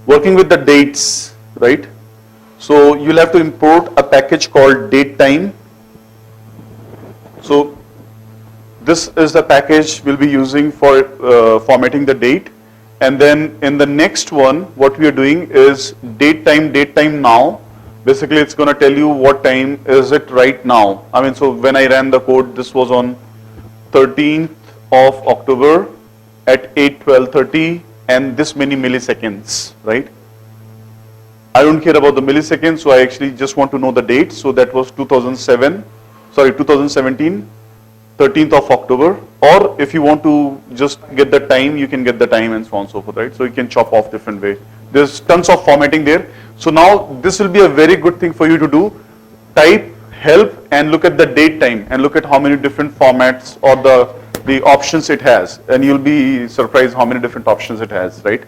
working with the dates, right? So you'll have to import a package called datetime. So this is the package we'll be using for formatting the date. And then in the next one, what we are doing is datetime.now. Basically, it's going to tell you what time is it right now. I mean, so when I ran the code, this was on 13th of October at 8:12:30 and this many milliseconds, right? I don't care about the milliseconds, so I actually just want to know the date. So that was 2017, 13th of October. Or if you want to just get the time, you can get the time and so on and so forth, right? So you can chop off different way. There's tons of formatting there. So now this will be a very good thing for you to do. Type help and look at the date time and look at how many different formats or the options it has, and you'll be surprised how many different options it has, right?